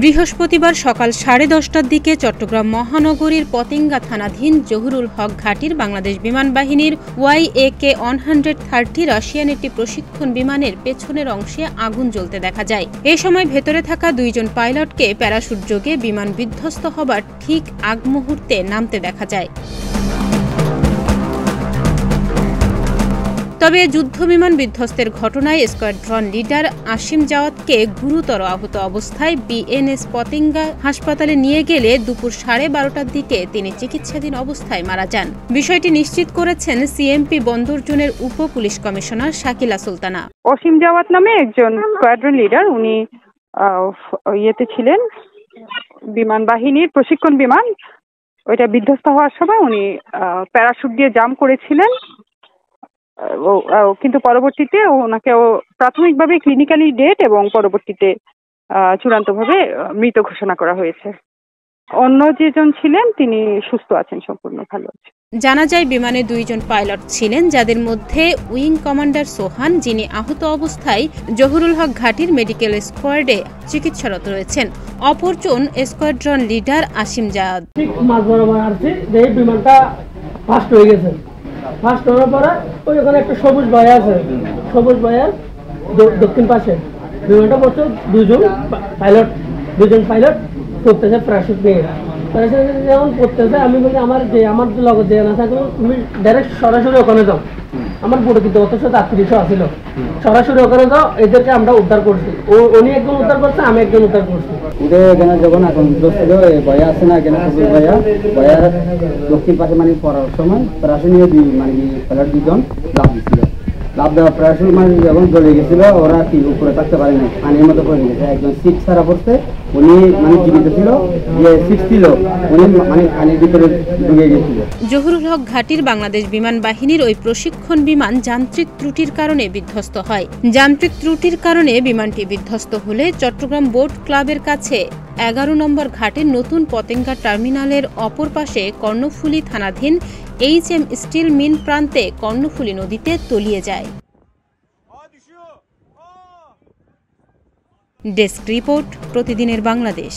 বৃহস্পতিবার সকাল 10:30টার দিকে চট্টগ্রাম মহানগরীর পতেঙ্গা থানাধীন জহুরুল হক ঘাটির বাংলাদেশ বিমান বাহিনীর YAK-130 রাশিয়ান একটি প্রশিক্ষণ বিমানের পেছনের অংশে আগুন জ্বলতে দেখা যায়। এ সময় ভেতরে থাকা 2 জন পাইলটকে প্যারাশুট যোগে বিমান বিধ্বস্ত হবার ঠিক আগ মুহূর্তে নামতে দেখা যায়। তবে যুদ্ধবিমান বিধ্বস্তের ঘটনায় স্কোয়াড্রন লিডার আসিম জাওয়াদকে গুরুতর আহত অবস্থায় বিএনএস পতেঙ্গা হাসপাতালে নিয়ে গেলে দুপুর 12:30টার দিকে তিনি চিকিৎসাধীন অবস্থায় মারা যান। বিষয়টি নিশ্চিত করেছেন সিএমপি বন্দর জোনের উপ পুলিশ কমিশনার শাকিলা সুলতানা। আসিম জাওয়াদ নামে একজন স্কোয়াড্রন লিডার, উনি ছিলেন বিমান বাহিনীর প্রশিক্ষণ বিমান, ওইটা বিধ্বস্ত হওয়ার সময় উনি প্যারাশুট দিয়ে জাম্প করেছিলেন, কিন্তু পরবর্তীতে ওনাকে প্রাথমিকভাবে ক্লিনিক্যালি ডেড এবং পরবর্তীতে চূড়ান্তভাবে মৃত ঘোষণা করা হয়েছে। অন্য যেজন ছিলেন তিনি সুস্থ আছেন, সম্পূর্ণ ভালো আছেন। জানা যায় বিমানে 2 জন পাইলট ছিলেন, যাদের মধ্যে উইং কমান্ডার সোহান, যিনি আহত অবস্থায় জহুরুল হক ঘাটির মেডিকেল স্কোয়াডে চিকিৎসারত রয়েছেন। অপরজন স্কোয়াড্রন লিডার আসিম জাওয়াদ। বিমানটা ফাস্ট হয়ে গেছে, ফার্স্ট হওয়ার পরে ওখানে একটা সবুজ বয়া আছে, সবুজ বয়ার দক্ষিণ পাশে বিমানটা পড়ছে। 2 জন পাইলট করতেছে প্যারাশুট নিয়ে। প্যারাশুট যখন করতেছে আমি বলি আমার লগত যে না থাকলে তুমি ডাইরেক্ট সরাসরি ওখানে যাও। আমার বড় কিন্তু অথচ যাত্রীসহ আসছিল, সরাসরি ওখানে যাও, এদেরকে আমরা উদ্ধার করছি। উনি একজন উদ্ধার করছে, আমি একজন উদ্ধার করছি। এখানে যখন এখন বয়া আছে না, এখানে সবুজ বয়ার দক্ষিণ পাশে মানে পড়ার সময় প্যারাশুট নিয়ে পাইলট 2 জন লাভ দিচ্ছিল। লাভ দেওয়া প্যারাশুট যখন জ্বলে গেছিল, ওরা কি উপরে থাকতে পারে না, পানির মতো পড়ে গেছে। একজন সিট ছাড়া পড়ছে, উনি জীবিত ছিল, যে সিট ছিল উনি পানির ভিতরে ডুবে গেছিল। জহুরুল হক ঘাটির বাংলাদেশ বিমান বাহিনীর ওই প্রশিক্ষণ বিমান যান্ত্রিক ত্রুটির কারণে বিধ্বস্ত হয়। যান্ত্রিক ত্রুটির কারণে বিমানটি বিধ্বস্ত হলে চট্টগ্রাম বোট ক্লাবের কাছে 11 নম্বর ঘাটের নতুন পতেঙ্গা টার্মিনালের অপর পাশে কর্ণফুলী থানাধীন HM স্টিল মিল প্রান্তে কর্ণফুলী নদীতে তলিয়ে যায়। ডেস্ক রিপোর্ট, প্রতিদিনের বাংলাদেশ।